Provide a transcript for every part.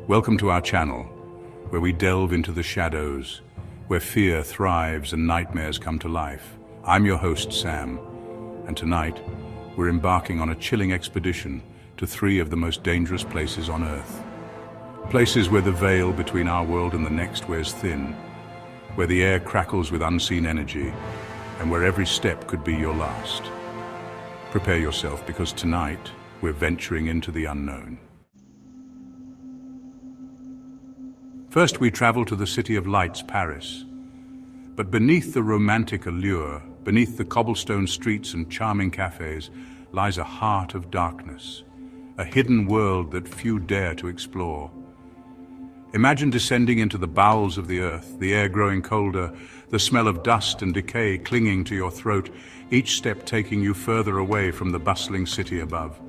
Welcome to our channel, where we delve into the shadows, where fear thrives and nightmares come to life. I'm your host, Sam, and tonight we're embarking on a chilling expedition to three of the most dangerous places on Earth. Places where the veil between our world and the next wears thin, where the air crackles with unseen energy, and where every step could be your last. Prepare yourself, because tonight we're venturing into the unknown. First, we travel to the City of Lights, Paris. But beneath the romantic allure, beneath the cobblestone streets and charming cafes, lies a heart of darkness, a hidden world that few dare to explore. Imagine descending into the bowels of the earth, the air growing colder, the smell of dust and decay clinging to your throat, each step taking you further away from the bustling city above.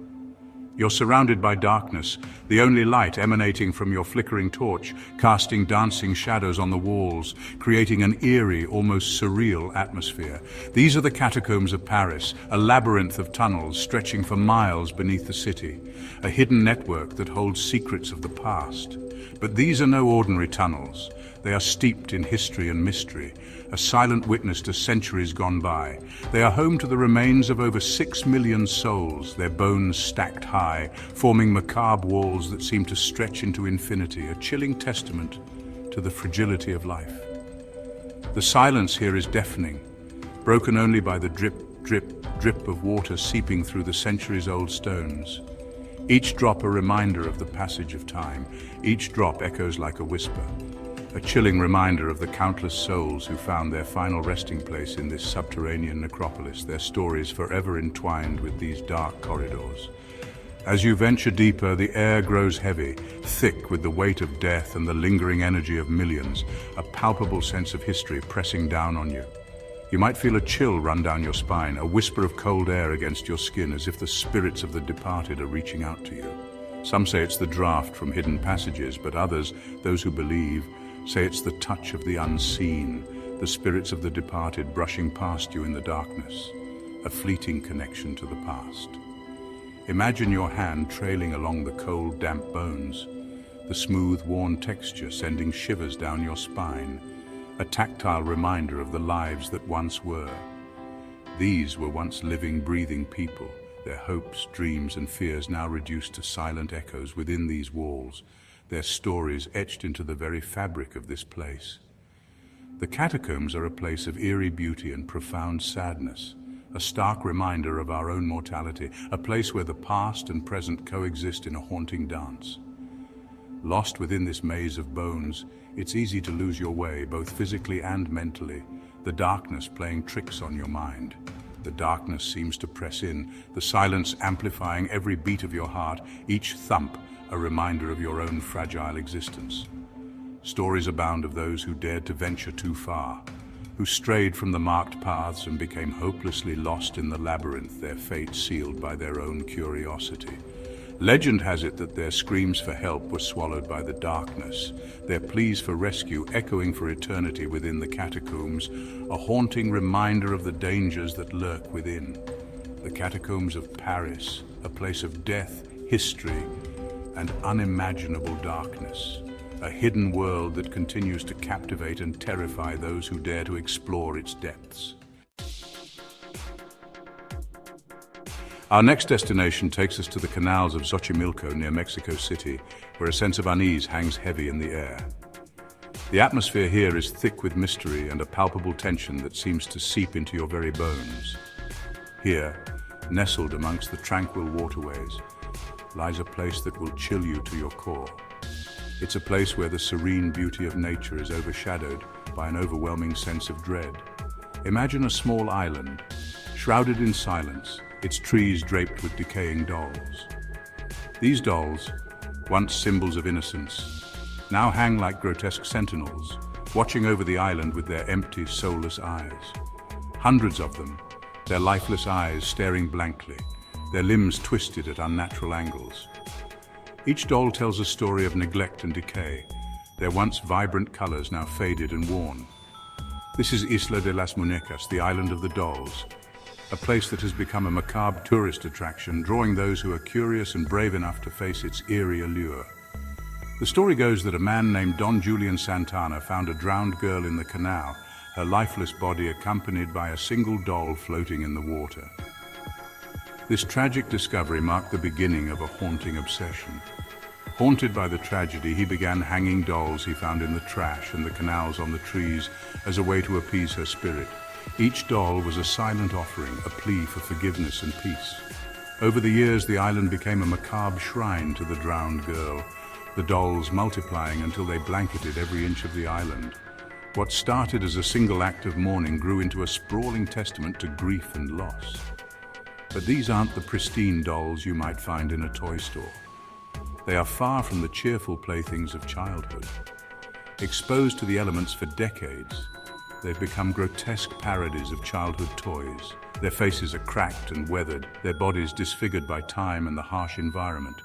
You're surrounded by darkness, the only light emanating from your flickering torch, casting dancing shadows on the walls, creating an eerie, almost surreal atmosphere. These are the Catacombs of Paris, a labyrinth of tunnels stretching for miles beneath the city, a hidden network that holds secrets of the past. But these are no ordinary tunnels. They are steeped in history and mystery, a silent witness to centuries gone by. They are home to the remains of over 6 million souls, their bones stacked high, forming macabre walls that seem to stretch into infinity, a chilling testament to the fragility of life. The silence here is deafening, broken only by the drip, drip, drip of water seeping through the centuries-old stones. Each drop a reminder of the passage of time. Each drop echoes like a whisper, a chilling reminder of the countless souls who found their final resting place in this subterranean necropolis, their stories forever entwined with these dark corridors. As you venture deeper, the air grows heavy, thick with the weight of death and the lingering energy of millions, a palpable sense of history pressing down on you. You might feel a chill run down your spine, a whisper of cold air against your skin, as if the spirits of the departed are reaching out to you. Some say it's the draft from hidden passages, but others, those who believe, say it's the touch of the unseen, the spirits of the departed brushing past you in the darkness, a fleeting connection to the past. Imagine your hand trailing along the cold, damp bones, the smooth, worn texture sending shivers down your spine, a tactile reminder of the lives that once were. These were once living, breathing people, their hopes, dreams, and fears now reduced to silent echoes within these walls, their stories etched into the very fabric of this place. The catacombs are a place of eerie beauty and profound sadness, a stark reminder of our own mortality, a place where the past and present coexist in a haunting dance. Lost within this maze of bones, it's easy to lose your way, both physically and mentally, the darkness playing tricks on your mind. The darkness seems to press in, the silence amplifying every beat of your heart, each thump a reminder of your own fragile existence. Stories abound of those who dared to venture too far, who strayed from the marked paths and became hopelessly lost in the labyrinth, their fate sealed by their own curiosity. Legend has it that their screams for help were swallowed by the darkness, their pleas for rescue echoing for eternity within the catacombs, a haunting reminder of the dangers that lurk within. The Catacombs of Paris, a place of death, history, and unimaginable darkness, a hidden world that continues to captivate and terrify those who dare to explore its depths. Our next destination takes us to the canals of Xochimilco near Mexico City, where a sense of unease hangs heavy in the air. The atmosphere here is thick with mystery and a palpable tension that seems to seep into your very bones. Here, nestled amongst the tranquil waterways, lies a place that will chill you to your core. It's a place where the serene beauty of nature is overshadowed by an overwhelming sense of dread. Imagine a small island, shrouded in silence, its trees draped with decaying dolls. These dolls, once symbols of innocence, now hang like grotesque sentinels, watching over the island with their empty, soulless eyes. Hundreds of them, their lifeless eyes staring blankly, their limbs twisted at unnatural angles. Each doll tells a story of neglect and decay, their once vibrant colors now faded and worn. This is Isla de las Muñecas, the island of the dolls, a place that has become a macabre tourist attraction, drawing those who are curious and brave enough to face its eerie allure. The story goes that a man named Don Julian Santana found a drowned girl in the canal, her lifeless body accompanied by a single doll floating in the water. This tragic discovery marked the beginning of a haunting obsession. Haunted by the tragedy, he began hanging dolls he found in the trash and the canals on the trees as a way to appease her spirit. Each doll was a silent offering, a plea for forgiveness and peace. Over the years, the island became a macabre shrine to the drowned girl, the dolls multiplying until they blanketed every inch of the island. What started as a single act of mourning grew into a sprawling testament to grief and loss. But these aren't the pristine dolls you might find in a toy store. They are far from the cheerful playthings of childhood. Exposed to the elements for decades, they've become grotesque parodies of childhood toys. Their faces are cracked and weathered, their bodies disfigured by time and the harsh environment.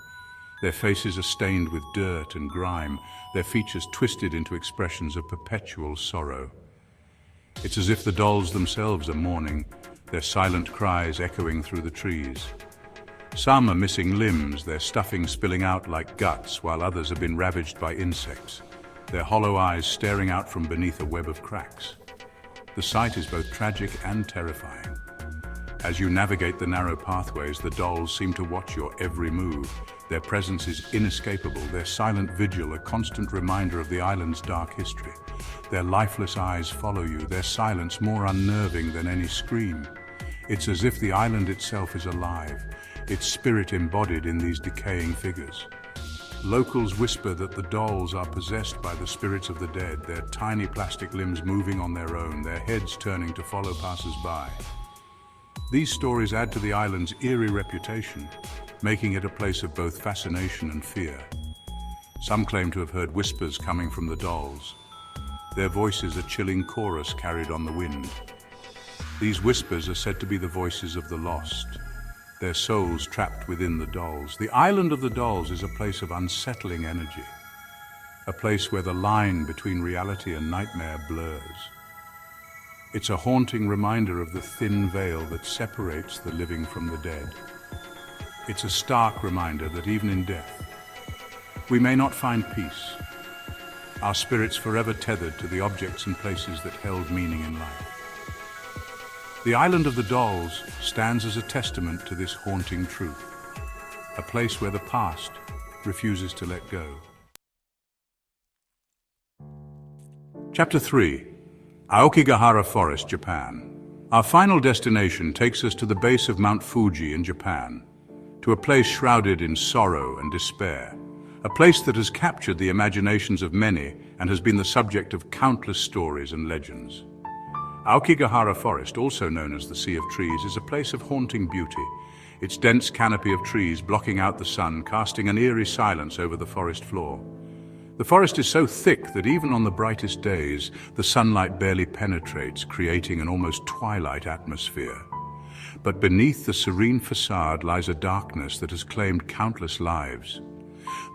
Their faces are stained with dirt and grime, their features twisted into expressions of perpetual sorrow. It's as if the dolls themselves are mourning, their silent cries echoing through the trees. Some are missing limbs, their stuffing spilling out like guts, while others have been ravaged by insects, their hollow eyes staring out from beneath a web of cracks. The sight is both tragic and terrifying. As you navigate the narrow pathways, the dolls seem to watch your every move. Their presence is inescapable, their silent vigil a constant reminder of the island's dark history. Their lifeless eyes follow you, their silence more unnerving than any scream. It's as if the island itself is alive, its spirit embodied in these decaying figures. Locals whisper that the dolls are possessed by the spirits of the dead, their tiny plastic limbs moving on their own, their heads turning to follow passers-by. These stories add to the island's eerie reputation, making it a place of both fascination and fear. Some claim to have heard whispers coming from the dolls, their voices a chilling chorus carried on the wind. These whispers are said to be the voices of the lost, their souls trapped within the dolls. The island of the dolls is a place of unsettling energy, a place where the line between reality and nightmare blurs. It's a haunting reminder of the thin veil that separates the living from the dead. It's a stark reminder that even in death, we may not find peace, our spirits forever tethered to the objects and places that held meaning in life. The island of the dolls stands as a testament to this haunting truth, a place where the past refuses to let go. Chapter 3. Aokigahara Forest, Japan. Our final destination takes us to the base of Mount Fuji in Japan, to a place shrouded in sorrow and despair, a place that has captured the imaginations of many and has been the subject of countless stories and legends. Aokigahara Forest, also known as the Sea of Trees, is a place of haunting beauty, its dense canopy of trees blocking out the sun, casting an eerie silence over the forest floor. The forest is so thick that even on the brightest days, the sunlight barely penetrates, creating an almost twilight atmosphere. But beneath the serene facade lies a darkness that has claimed countless lives.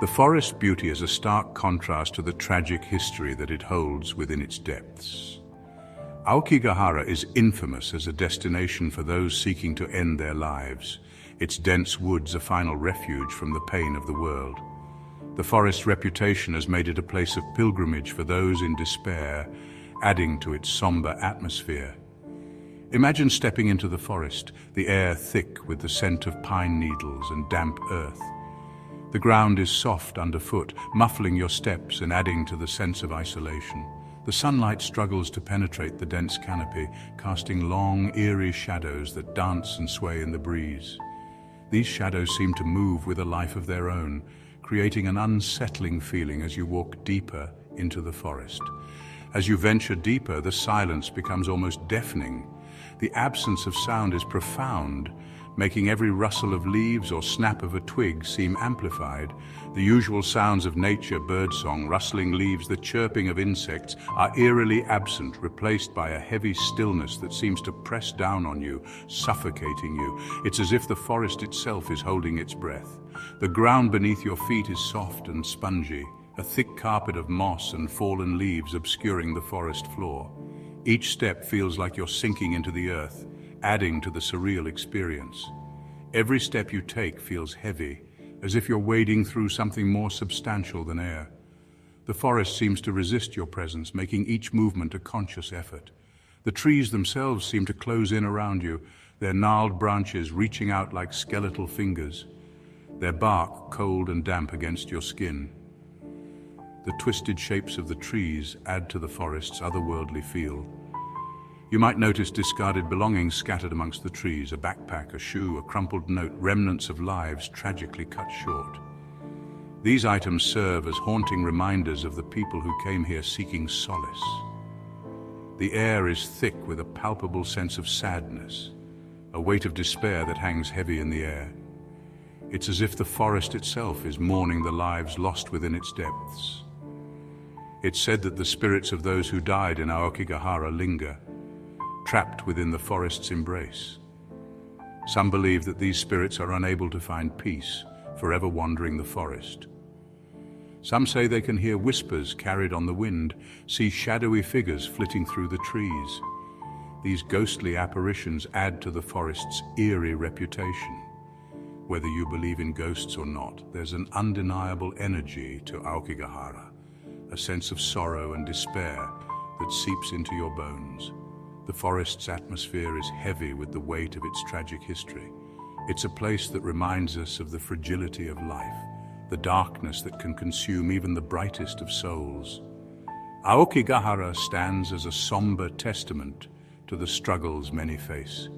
The forest's beauty is a stark contrast to the tragic history that it holds within its depths. Aokigahara is infamous as a destination for those seeking to end their lives, its dense woods a final refuge from the pain of the world. The forest's reputation has made it a place of pilgrimage for those in despair, adding to its somber atmosphere. Imagine stepping into the forest, the air thick with the scent of pine needles and damp earth. The ground is soft underfoot, muffling your steps and adding to the sense of isolation. The sunlight struggles to penetrate the dense canopy, casting long, eerie shadows that dance and sway in the breeze. These shadows seem to move with a life of their own, creating an unsettling feeling as you walk deeper into the forest. As you venture deeper, the silence becomes almost deafening. The absence of sound is profound, making every rustle of leaves or snap of a twig seem amplified. The usual sounds of nature, birdsong, rustling leaves, the chirping of insects, are eerily absent, replaced by a heavy stillness that seems to press down on you, suffocating you. It's as if the forest itself is holding its breath. The ground beneath your feet is soft and spongy, a thick carpet of moss and fallen leaves obscuring the forest floor. Each step feels like you're sinking into the earth, adding to the surreal experience. Every step you take feels heavy, as if you're wading through something more substantial than air. The forest seems to resist your presence, making each movement a conscious effort. The trees themselves seem to close in around you, their gnarled branches reaching out like skeletal fingers, their bark cold and damp against your skin. The twisted shapes of the trees add to the forest's otherworldly feel. You might notice discarded belongings scattered amongst the trees, a backpack, a shoe, a crumpled note, remnants of lives tragically cut short. These items serve as haunting reminders of the people who came here seeking solace. The air is thick with a palpable sense of sadness, a weight of despair that hangs heavy in the air. It's as if the forest itself is mourning the lives lost within its depths. It's said that the spirits of those who died in Aokigahara linger, trapped within the forest's embrace. Some believe that these spirits are unable to find peace, forever wandering the forest. Some say they can hear whispers carried on the wind, see shadowy figures flitting through the trees. These ghostly apparitions add to the forest's eerie reputation. Whether you believe in ghosts or not, there's an undeniable energy to Aokigahara, a sense of sorrow and despair that seeps into your bones. The forest's atmosphere is heavy with the weight of its tragic history. It's a place that reminds us of the fragility of life, the darkness that can consume even the brightest of souls. Aokigahara stands as a somber testament to the struggles many face,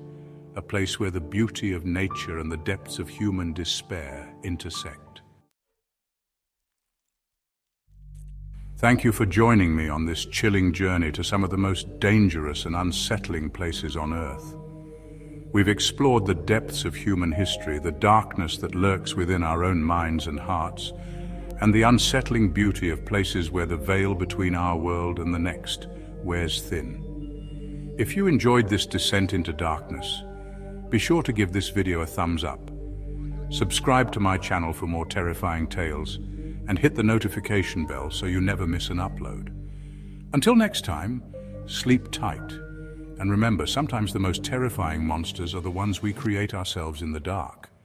a place where the beauty of nature and the depths of human despair intersect. Thank you for joining me on this chilling journey to some of the most dangerous and unsettling places on Earth. We've explored the depths of human history, the darkness that lurks within our own minds and hearts, and the unsettling beauty of places where the veil between our world and the next wears thin. If you enjoyed this descent into darkness, be sure to give this video a thumbs up. Subscribe to my channel for more terrifying tales, and hit the notification bell so you never miss an upload. Until next time, sleep tight. And remember, sometimes the most terrifying monsters are the ones we create ourselves in the dark.